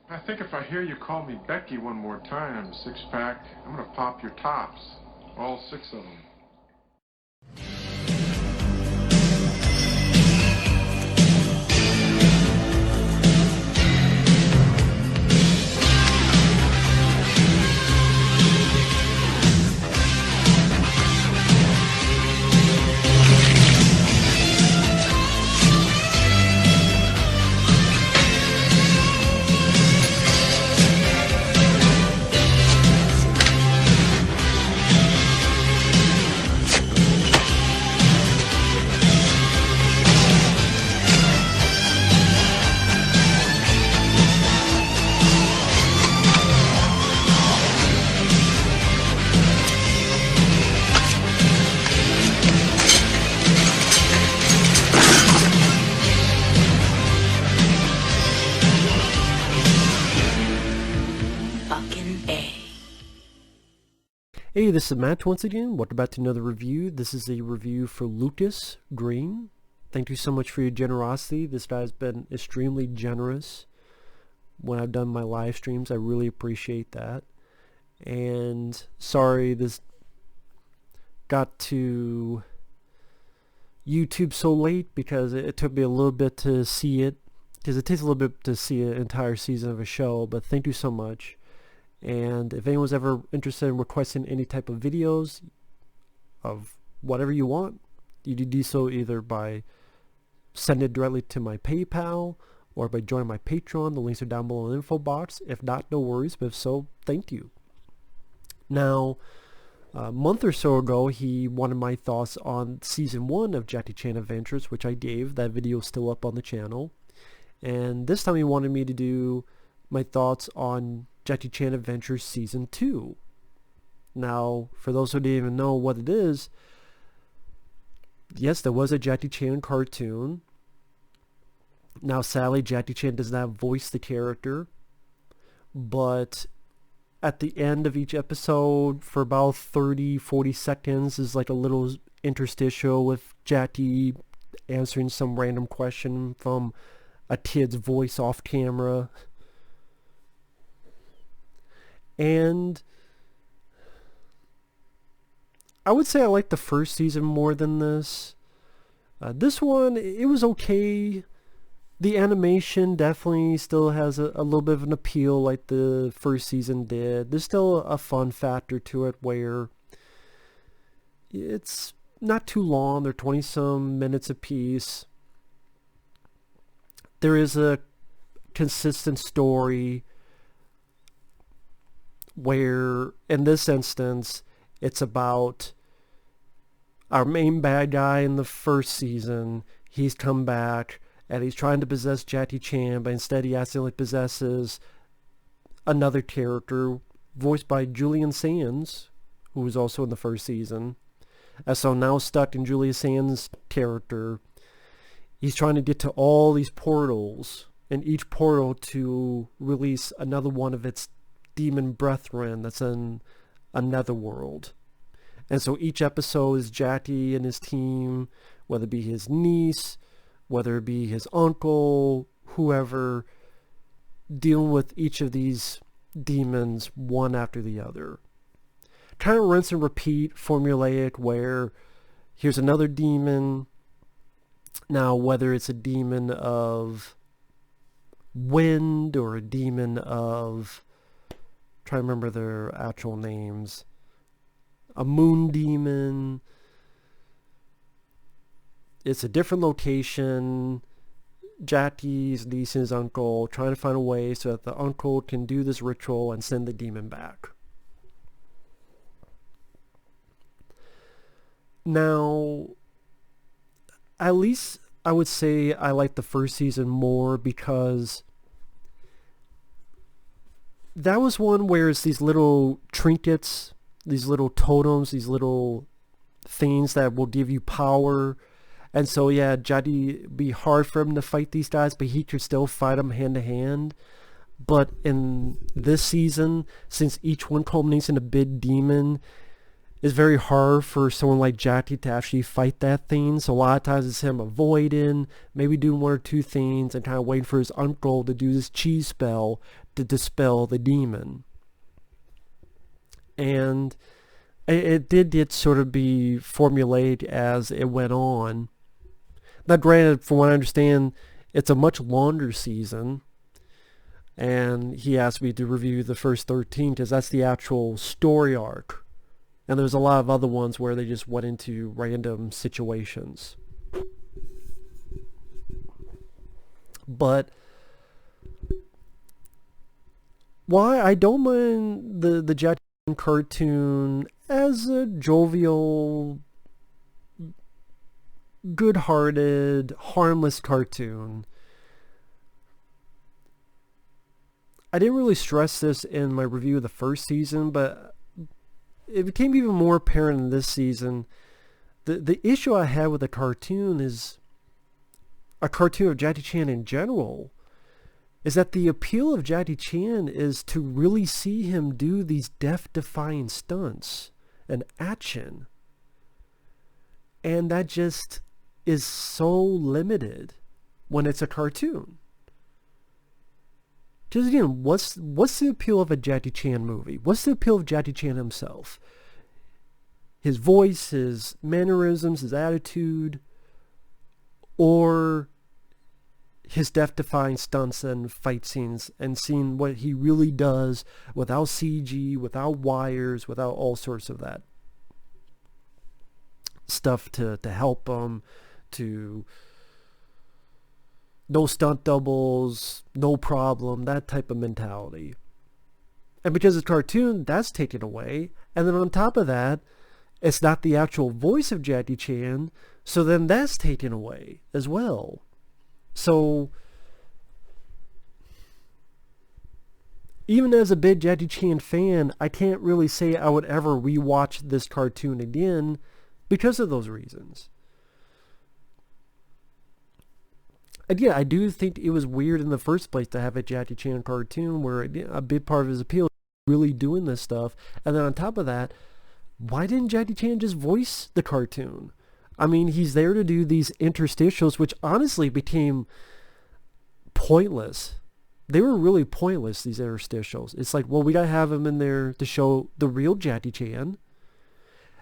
I think if I hear you call me Becky one more time, six-pack, I'm gonna pop your tops. All six of them. Hey, this is Matt once again. Welcome back to another review. This is a review for Lucas Green. Thank you so much for your generosity. This guy has been extremely generous when I've done my live streams. I really appreciate that. And sorry this got to YouTube so late because it took me a little bit to see it. Because it takes a little bit to see an entire season of a show. But thank you so much. And if anyone's ever interested in requesting any type of videos of whatever you want, you can do so either by sending it directly to my PayPal or by joining my Patreon. The links are down below in the info box. If not, no worries, but if so, thank you. Now, a month or so ago, he wanted my thoughts on Season 1 of Jackie Chan Adventures, which I gave. That video is still up on the channel. And this time he wanted me to do my thoughts on Jackie Chan Adventures Season 2. Now, for those who didn't even know what it is, yes, there was a Jackie Chan cartoon. Now, sadly, Jackie Chan does not voice the character, but at the end of each episode, for about 30-40 seconds, is like a little interstitial with Jackie answering some random question from a kid's voice off camera. And I would say I like the first season more than this. This one, it was okay. The animation definitely still has a little bit of an appeal like the first season did. There's still a fun factor to it where it's not too long. They're 20-some minutes apiece. There is a consistent story where in this instance it's about our main bad guy in the first season. He's come back and he's trying to possess Jackie Chan, but instead he accidentally possesses another character voiced by Julian Sands, who was also in the first season. And so now stuck in Julian Sands' character, he's trying to get to all these portals, and each portal to release another one of its demon brethren that's in another world. And so each episode is Jackie and his team, whether it be his niece, whether it be his uncle, whoever, dealing with each of these demons one after the other. Kind of rinse and repeat, formulaic, where here's another demon. Now, whether it's a demon of wind or a demon of, try to remember their actual names, a moon demon, it's a different location. Jackie's niece and his uncle trying to find a way so that the uncle can do this ritual and send the demon back. Now, at least I would say I like the first season more because that was one where it's these little trinkets, these little totems, these little things that will give you power. And so, yeah, Jackie, be hard for him to fight these guys, but he could still fight them hand to hand. But in this season, since each one culminates in a big demon, it's very hard for someone like Jackie to actually fight that thing. So a lot of times it's him avoiding, maybe doing one or two things and kind of waiting for his uncle to do this chi spell to dispel the demon. And it did get sort of be formulated as it went on. Now granted, from what I understand, it's a much longer season. And he asked me to review the first 13 because that's the actual story arc. And there's a lot of other ones where they just went into random situations. But why I don't mind the Jackie Chan cartoon as a jovial, good-hearted, harmless cartoon. I didn't really stress this in my review of the first season, but it became even more apparent in this season. The issue I had with the cartoon is a cartoon of Jackie Chan in general is that the appeal of Jackie Chan is to really see him do these death-defying stunts and action. And that just is so limited when it's a cartoon. Just again, what's the appeal of a Jackie Chan movie? What's the appeal of Jackie Chan himself? His voice, his mannerisms, his attitude, or his death-defying stunts and fight scenes and seeing what he really does without CG, without wires, without all sorts of that stuff to help him, to no stunt doubles, no problem, that type of mentality. And because it's a cartoon, that's taken away. And then on top of that, it's not the actual voice of Jackie Chan, so then that's taken away as well. So, even as a big Jackie Chan fan, I can't really say I would ever rewatch this cartoon again because of those reasons. Again, I do think it was weird in the first place to have a Jackie Chan cartoon where a big part of his appeal is really doing this stuff. And then on top of that, why didn't Jackie Chan just voice the cartoon? I mean, he's there to do these interstitials, which honestly became pointless. They were really pointless, these interstitials. It's like, well, we gotta have him in there to show the real Jackie Chan.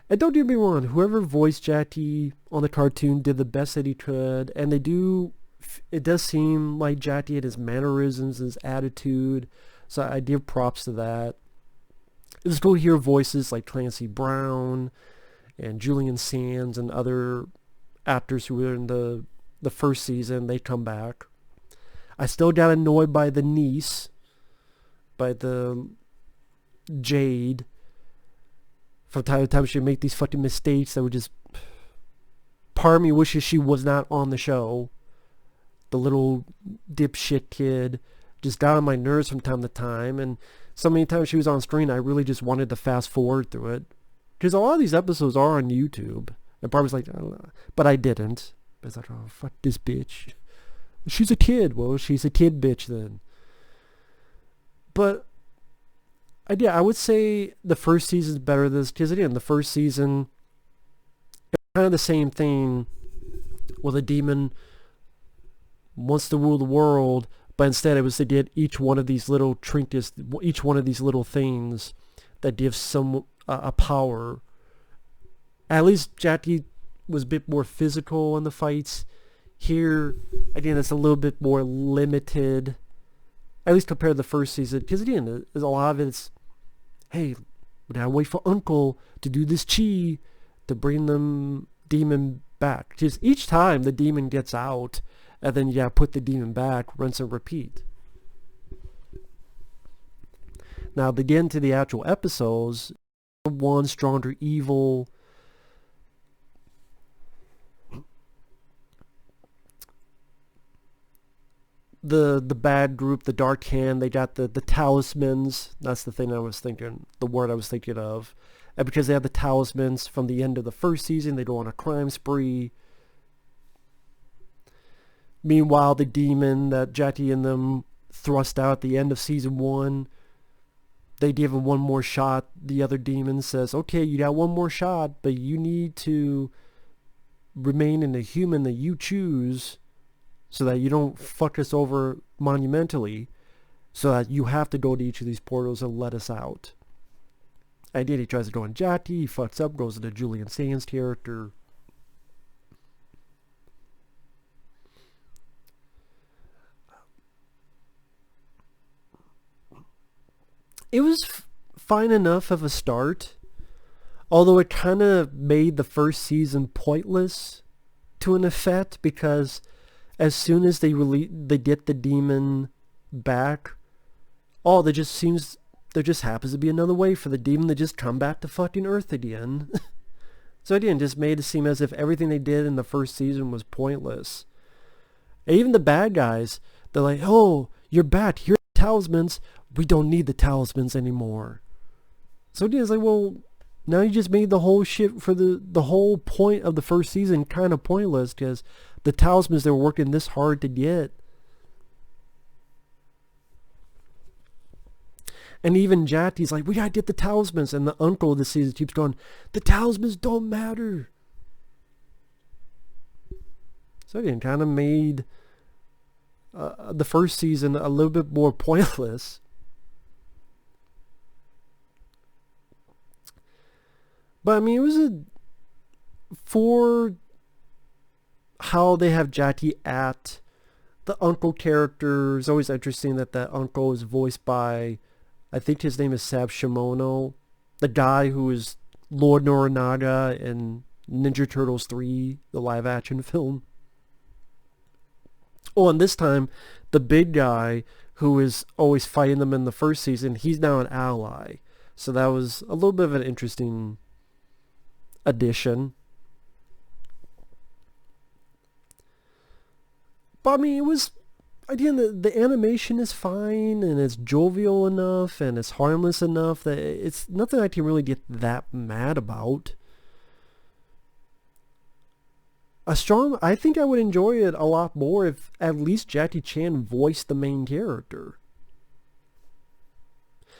And don't get me wrong, whoever voiced Jackie on the cartoon did the best that he could, and it does seem like Jackie had his mannerisms, his attitude, so I give props to that. It was cool to hear voices like Clancy Brown and Julian Sands and other actors who were in the first season. They come back. I still got annoyed by the niece, by the Jade. From time to time she'd make these fucking mistakes that would just... Part of me wishes she was not on the show. The little dipshit kid just got on my nerves from time to time, and so many times she was on screen I really just wanted to fast forward through it. Because a lot of these episodes are on YouTube. And part was like, I don't know. But I didn't. I was like, oh, fuck this bitch. She's a kid. Well, she's a kid bitch then. But, I would say the first season's better than this. Because again, the first season, it's kind of the same thing where the demon wants to rule the world, but instead it was to get each one of these little trinkets, each one of these little things that gives some a power. At least Jackie was a bit more physical in the fights. Here, again, it's a little bit more limited, at least compared to the first season. Because again, there's a lot of it's, hey, we gotta wait for Uncle to do this chi to bring them demon back. Just each time the demon gets out, and then you gotta put the demon back, rinse and repeat. Now, to get into the actual episodes, one stronger evil. The bad group, the Dark Hand, they got the talismans. That's the thing I was thinking, the word I was thinking of. And because they have the talismans from the end of the first season, they go on a crime spree. Meanwhile, the demon that Jackie and them thrust out at the end of season 1, they give him one more shot. The other demon says, okay, you got one more shot, but you need to remain in the human that you choose so that you don't fuck us over monumentally, so that you have to go to each of these portals and let us out. And then he tries to go on Jati, he fucks up, goes into Julian Sands' character. It was fine enough of a start, although it kind of made the first season pointless to an effect, because as soon as they get the demon back, there just happens to be another way for the demon to just come back to fucking Earth again. So again, just made it seem as if everything they did in the first season was pointless. And even the bad guys, they're like, oh, you're back, here are the talismans, we don't need the talismans anymore. So again, it's like, well, now you just made the whole shit for the whole point of the first season kind of pointless, because the talismans they were working this hard to get. And even Jati's like, we gotta get the talismans. And the uncle of the season keeps going, the talismans don't matter. So again, kind of made the first season a little bit more pointless. But I mean, it was for how they have Jati act. The uncle character is always interesting that uncle is voiced by, I think his name is Sab Shimono, the guy who is Lord Norinaga in Ninja Turtles 3, the live action film. Oh, and this time, the big guy who is always fighting them in the first season, he's now an ally. So that was a little bit of an interesting addition. But I mean, it was, again, the animation is fine, and it's jovial enough, and it's harmless enough that it's nothing I can really get that mad about. I think I would enjoy it a lot more if at least Jackie Chan voiced the main character.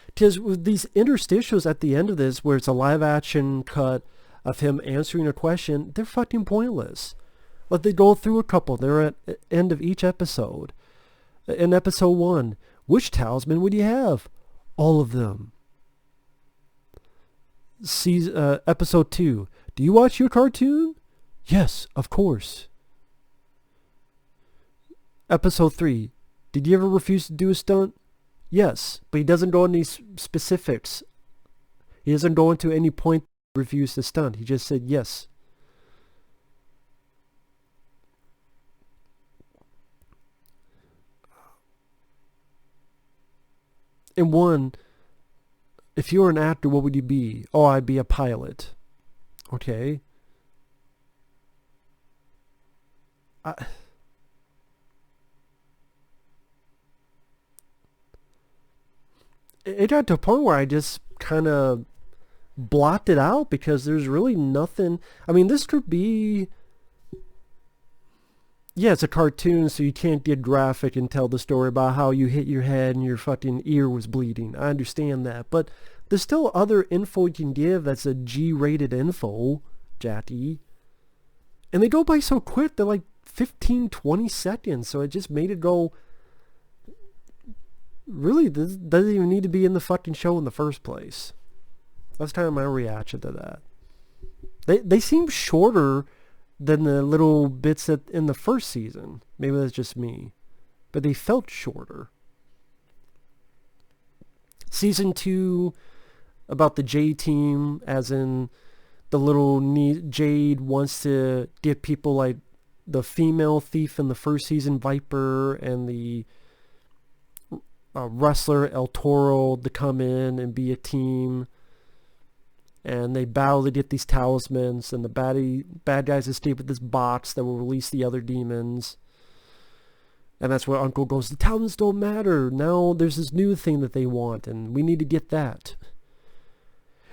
Because with these interstitials at the end of this, where it's a live action cut of him answering a question, they're fucking pointless. Like, they go through a couple. They're at the end of each episode. In episode 1, which talisman would you have? All of them. Episode 2, do you watch your cartoon? Yes, of course. Episode 3, did you ever refuse to do a stunt? Yes, but he doesn't go into any specifics. He doesn't go into any point to refuse to stunt. He just said yes. In one, if you were an actor, what would you be? Oh, I'd be a pilot. Okay. It got to a point where I just kind of blocked it out, because there's really nothing. I mean, this could be, yeah, it's a cartoon, so you can't get graphic and tell the story about how you hit your head and your fucking ear was bleeding. I understand that, but there's still other info you can give that's a G-rated info, Jackie. And they go by so quick, they're like 15, 20 seconds, so it just made it go, really, this doesn't even need to be in the fucking show in the first place. That's kind of my reaction to that. They seem shorter than the little bits in the first season. Maybe that's just me. But they felt shorter. Season 2, about the J team, as in the little Jade wants to get people like the female thief in the first season, Viper, and the wrestler El Toro to come in and be a team. And they battle to get these talismans, and the bad guys escape with this box that will release the other demons. And that's where Uncle goes, the talismans don't matter. Now there's this new thing that they want, and we need to get that.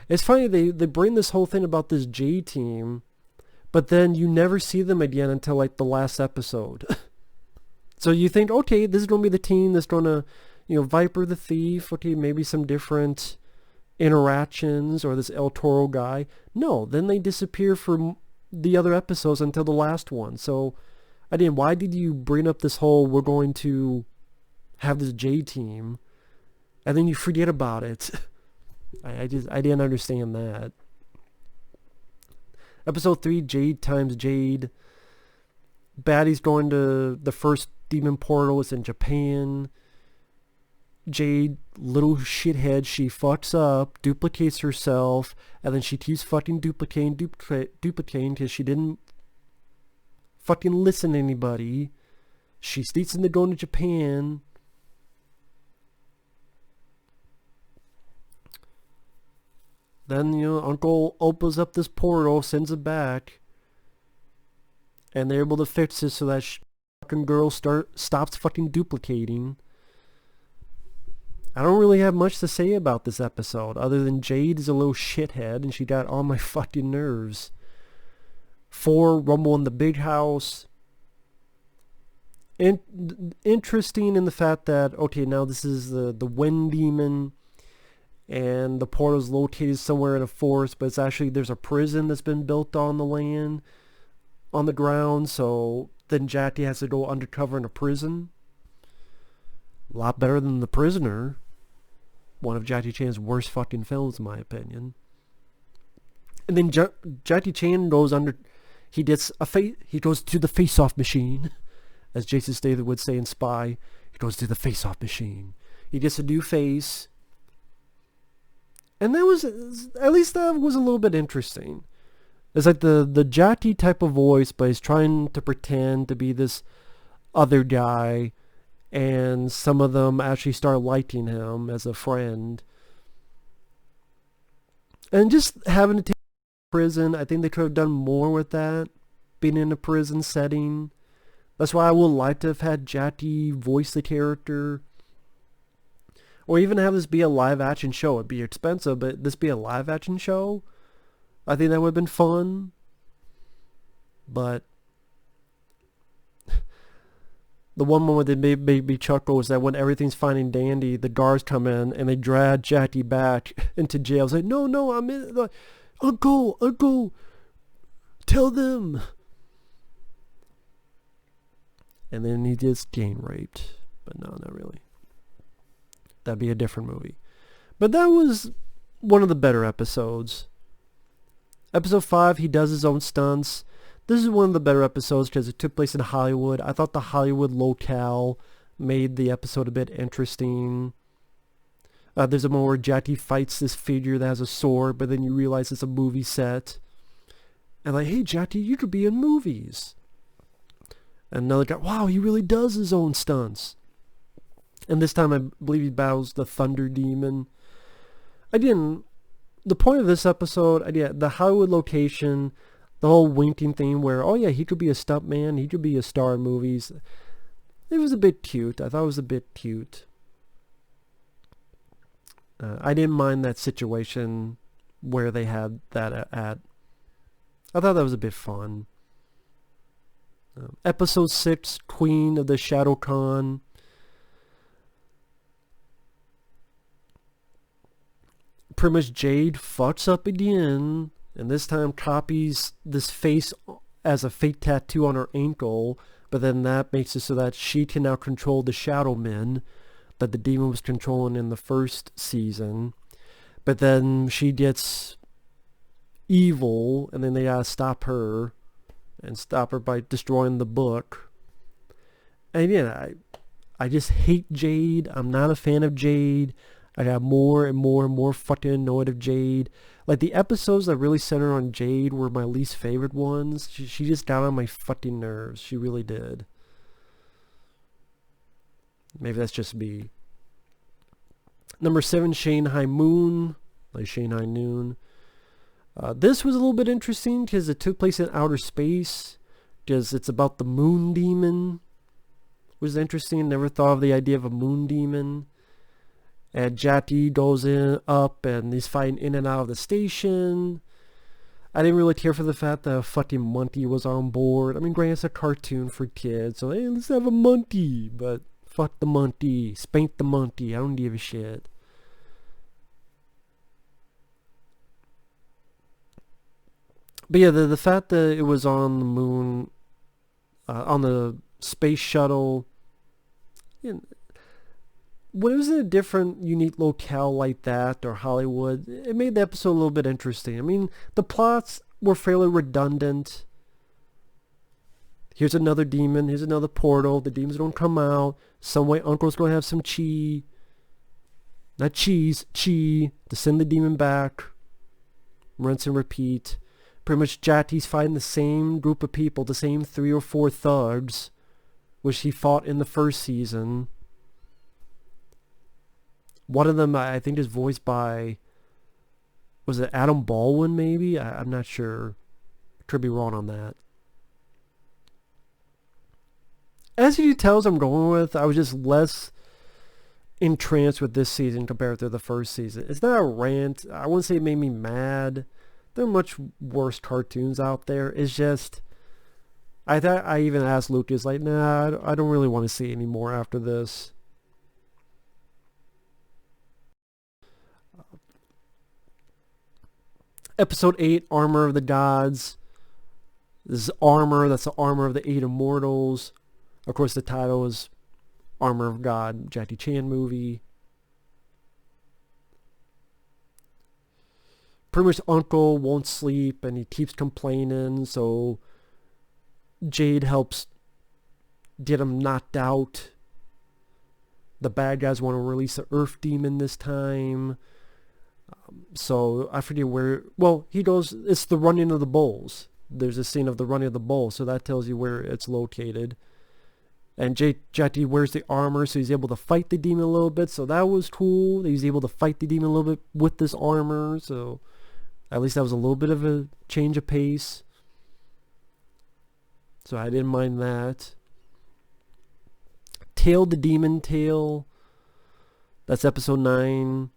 It's funny, they bring this whole thing about this J team, but then you never see them again until like the last episode. So you think, okay, this is going to be the team that's going to, Viper the thief, okay, maybe some different interactions or this El Toro guy. No, then they disappear from the other episodes until the last one. So, again, why did you bring up this whole we're going to have this J team and then you forget about it? I didn't understand that. Episode 3, Jade times Jade. Baddie's going to the first demon portal. It's in Japan. Jade, little shithead, she fucks up, duplicates herself, and then she keeps fucking duplicating because she didn't fucking listen to anybody. She sneaks into going to Japan. Then, Uncle opens up this portal, sends it back, and they're able to fix it so that fucking girl stops fucking duplicating. I don't really have much to say about this episode other than Jade is a little shithead and she got on my fucking nerves. 4, Rumble in the Big House. Interesting in the fact that, okay, now this is the wind demon and the portal's located somewhere in a forest, but it's actually, there's a prison that's been built on the land, on the ground, so then Jackie has to go undercover in a prison. A lot better than The Prisoner. One of Jackie Chan's worst fucking films, in my opinion. And then Jackie Chan goes under... He goes to the face-off machine. As Jason Statham would say in Spy. He goes to the face-off machine. He gets a new face. And that was... At least that was a little bit interesting. It's like the Jackie type of voice, but he's trying to pretend to be this other guy... And some of them actually start liking him as a friend. And just having to take prison, I think they could have done more with that. Being in a prison setting. That's why I would like to have had Jackie voice the character. Or even have this be a live action show. It'd be expensive, but this be a live action show. I think that would have been fun. But... the one moment that made me chuckle is that when everything's fine and dandy, the guards come in and they drag Jackie back into jail. It's like, no, I'm in. Like, Uncle, tell them. And then he gets gang raped. But no, not really. That'd be a different movie. But that was one of the better episodes. Episode 5, he does his own stunts. This is one of the better episodes because it took place in Hollywood. I thought the Hollywood locale made the episode a bit interesting. There's a moment where Jackie fights this figure that has a sword, but then you realize it's a movie set. And like, hey Jackie, you could be in movies. And another guy, wow, he really does his own stunts. And this time I believe he battles the Thunder Demon. The point of this episode, the Hollywood location... The whole winking thing where, oh yeah, he could be a stuntman, he could be a star in movies. It was a bit cute. I thought it was a bit cute. I didn't mind that situation where they had that at. I thought that was a bit fun. Episode 6, Queen of the Shadow Khan. Pretty much Jade fucks up again. And this time copies this face as a fake tattoo on her ankle, but then that makes it so that she can now control the Shadow Men that the demon was controlling in the first season. But then she gets evil, and then they gotta stop her, and stop her by destroying the book. And yeah, I just hate Jade. I'm not a fan of Jade. I got more and more and more fucking annoyed of Jade. Like, the episodes that really center on Jade were my least favorite ones. She just got on my fucking nerves. She really did. Maybe that's just me. Number 7, Shanghai Moon. Like Shanghai Noon. This was a little bit interesting because it took place in outer space. Because it's about the moon demon. It was interesting. Never thought of the idea of a moon demon. And Jackie goes up and he's fighting in and out of the station. I didn't really care for the fact that a fucking monkey was on board. I mean, granted, it's a cartoon for kids, so hey, let's have a monkey. But fuck the monkey. Spank the monkey. I don't give a shit. But yeah, the fact that it was on the moon, on the space shuttle, you know, when it was in a different, unique locale like that, or Hollywood, it made the episode a little bit interesting. I mean, the plots were fairly redundant. Here's another demon. Here's another portal. The demons don't come out. Some way Uncle's going to have some chi. Not cheese. Chi. To send the demon back. Rinse and repeat. Pretty much Jati's fighting the same group of people. The same 3 or 4 thugs. Which he fought in the first season. One of them, I think, is voiced by... Was it Adam Baldwin, maybe? I'm not sure. Could be wrong on that. As you can tell, as I'm going with, I was just less entranced with this season compared to the first season. It's not a rant. I wouldn't say it made me mad. There are much worse cartoons out there. It's just, I thought I even asked Lucas, like, nah, I don't really want to see any more after this. Episode 8, Armor of the Gods. This is armor. That's the armor of the 8 immortals. Of course, the title is Armor of God, Jackie Chan movie. Pretty much Uncle won't sleep and he keeps complaining, so Jade helps get him knocked out. The bad guys want to release the Earth Demon this time. So I forget where... Well, he goes... It's the running of the bulls. There's a scene of the running of the bulls, so that tells you where it's located. And Jati wears the armor, so he's able to fight the demon a little bit. So that was cool. He's able to fight the demon a little bit with this armor. So at least that was a little bit of a change of pace. So I didn't mind that. Tail the Demon Tail. That's episode 9.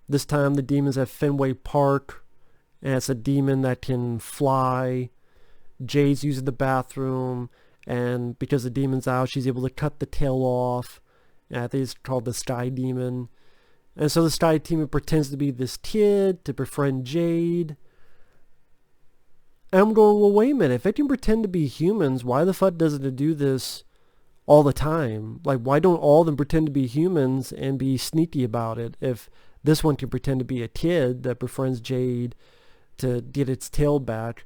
This time the demon's at Fenway Park. And it's a demon that can fly. Jade's using the bathroom. And because the demon's out, she's able to cut the tail off. And I think it's called the Sky Demon. And so the Sky Demon pretends to be this kid to befriend Jade. And I'm going, well, wait a minute. If it can pretend to be humans, why the fuck doesn't it do this all the time? Like, why don't all of them pretend to be humans and be sneaky about it? If this one can pretend to be a kid that befriends Jade to get its tail back,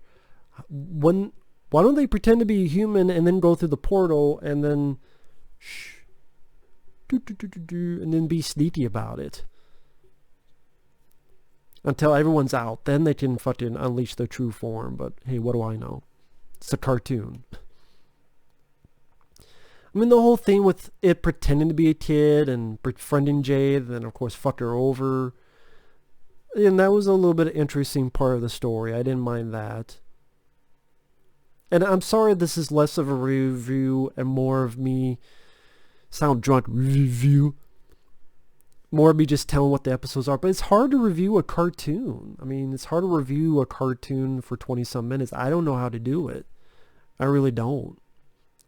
why don't they pretend to be a human and then go through the portal and then and then be sneaky about it until everyone's out? Then they can fucking unleash their true form. But hey, what do I know? It's a cartoon. I mean, the whole thing with it pretending to be a kid and befriending Jade, and then of course fuck her over, and that was a little bit of interesting part of the story. I didn't mind that. And I'm sorry this is less of a review and more of me sound drunk review. More of me just telling what the episodes are. But it's hard to review a cartoon. I mean, it's hard to review a cartoon for 20 some minutes. I don't know how to do it. I really don't.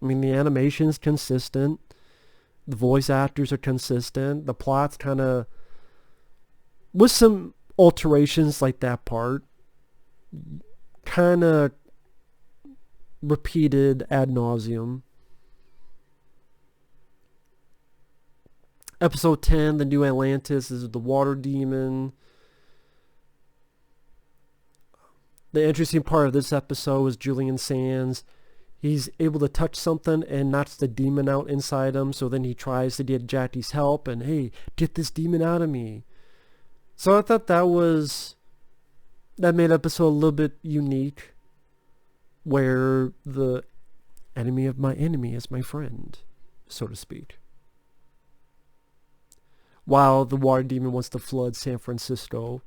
I mean, the animation's consistent. The voice actors are consistent. The plot's kind of... with some alterations like that part. Kind of repeated ad nauseum. Episode 10, The New Atlantis, is the water demon. The interesting part of this episode is Julian Sands. He's able to touch something and knocks the demon out inside him. So then he tries to get Jackie's help and, hey, get this demon out of me. So I thought that made episode a little bit unique, where the enemy of my enemy is my friend, so to speak. While the water demon wants to flood San Francisco.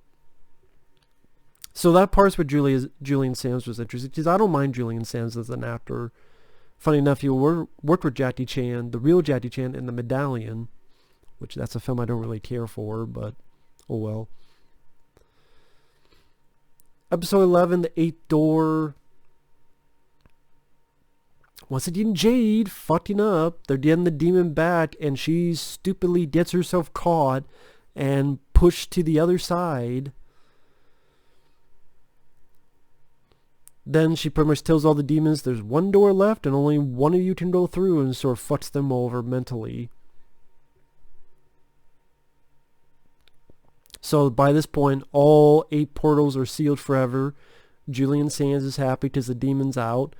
So that part's where Julian Sands was interesting, because I don't mind Julian Sands as an actor. Funny enough, he worked with Jackie Chan, the real Jackie Chan, in The Medallion, which that's a film I don't really care for, but oh well. Episode 11, The Eighth Door. Once again, Jade fucking up. They're getting the demon back, and she stupidly gets herself caught and pushed to the other side. then she pretty much tells all the demons there's one door left and only one of you can go through, and sort of fucks them over mentally. So by this point, all 8 portals are sealed forever. Julian Sands is happy because the demon's out.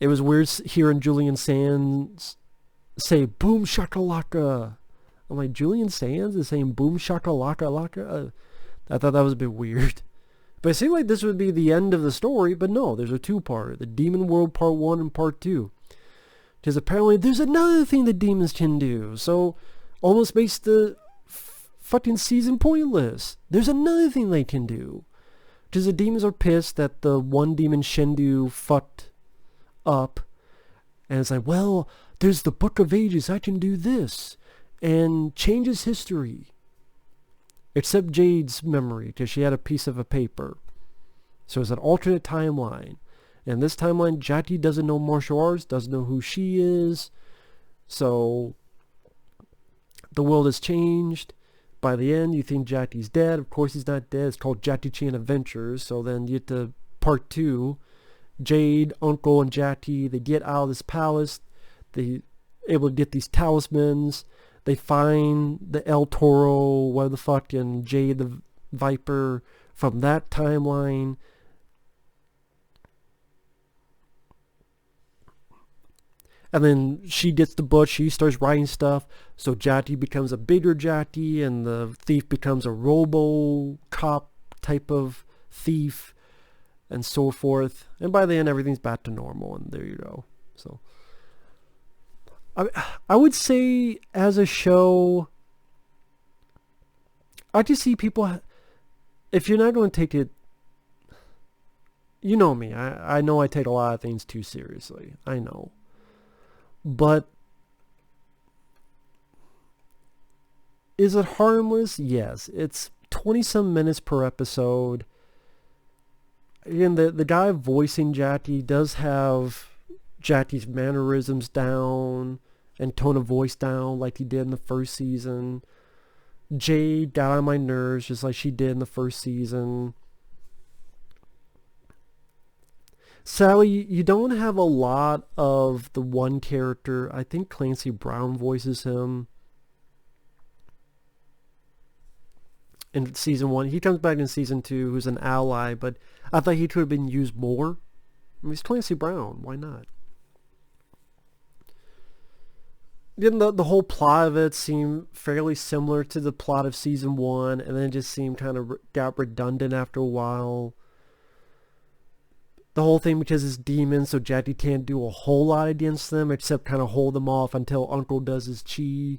It was weird hearing Julian Sands say boom shakalaka. I'm like, Julian Sands is saying boom shakalaka laka? I thought that was a bit weird. But it seemed like this would be the end of the story, but no, there's a 2-parter. The Demon World Part 1 and Part 2. Because apparently there's another thing the demons can do. So almost makes the fucking season pointless. There's another thing they can do. Because the demons are pissed that the one demon Shendu fucked up. And it's like, well, there's the Book of Ages. I can do this. And changes history. Except Jade's memory, because she had a piece of a paper. So it's an alternate timeline. And this timeline, Jati doesn't know martial arts, doesn't know who she is. So the world has changed. By the end, you think Jati's dead. Of course he's not dead. It's called Jati Chain Adventures. So then you get to Part 2. Jade, Uncle, and Jati, they get out of this palace. They able to get these talismans. They find the El Toro, what the fuck, and Jade the Viper from that timeline. And then she gets the book, she starts writing stuff, so Jati becomes a bigger Jati, and the thief becomes a robo-cop type of thief, and so forth. And by the end, everything's back to normal, and there you go. So I would say, as a show, I just see people, if you're not going to take it, you know me, I know I take a lot of things too seriously, I know. But is it harmless? Yes. It's 20-some minutes per episode. Again, the guy voicing Jati does have Jati's mannerisms down and tone of voice down like he did in the first season. Jade got on my nerves just like she did in the first season. Sadly, you don't have a lot of the one character. I think Clancy Brown voices him in season 1. He comes back in season 2, who's an ally, but I thought he could have been used more. I mean, it's Clancy Brown. Why not? Then the whole plot of it seemed fairly similar to the plot of season 1, and then it just seemed kind of got redundant after a while. The whole thing, because it's demons, so Jati can't do a whole lot against them except kind of hold them off until Uncle does his chi.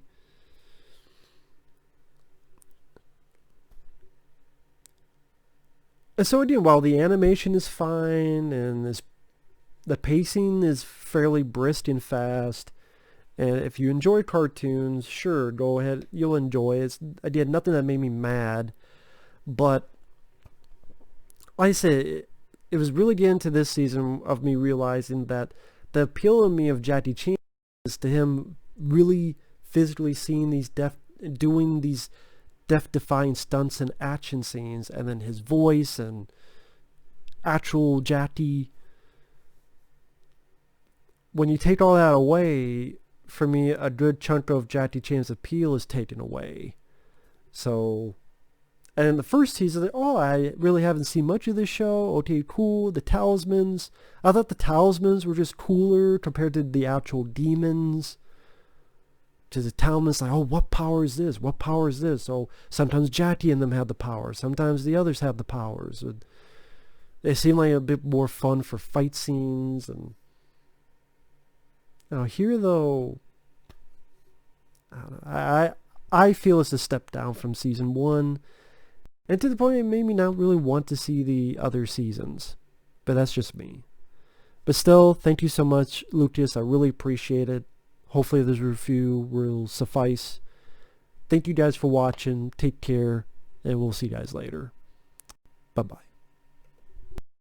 And so again, while the animation is fine and the pacing is fairly brisk and fast, and if you enjoy cartoons, sure, go ahead, you'll enjoy it. Again, nothing that made me mad, but like I said, it was really getting to this season of me realizing that the appeal to me of Jackie Chan is to him really physically seeing these doing these death-defying stunts and action scenes, and then his voice and actual Jackie. When you take all that away, for me, a good chunk of Jackie Chan's appeal is taken away. So, and in the first season, oh, I really haven't seen much of this show. Okay, cool. The talismans. I thought the talismans were just cooler compared to the actual demons. To the talismans, like, oh, what power is this? What power is this? So sometimes Jackie and them have the power. Sometimes the others have the powers. They seem like a bit more fun for fight scenes. And now here, though, I don't know, I feel it's a step down from season 1. And to the point it made me not really want to see the other seasons. But that's just me. But still, thank you so much, Lucas. I really appreciate it. Hopefully this review will suffice. Thank you guys for watching. Take care. And we'll see you guys later. Bye-bye.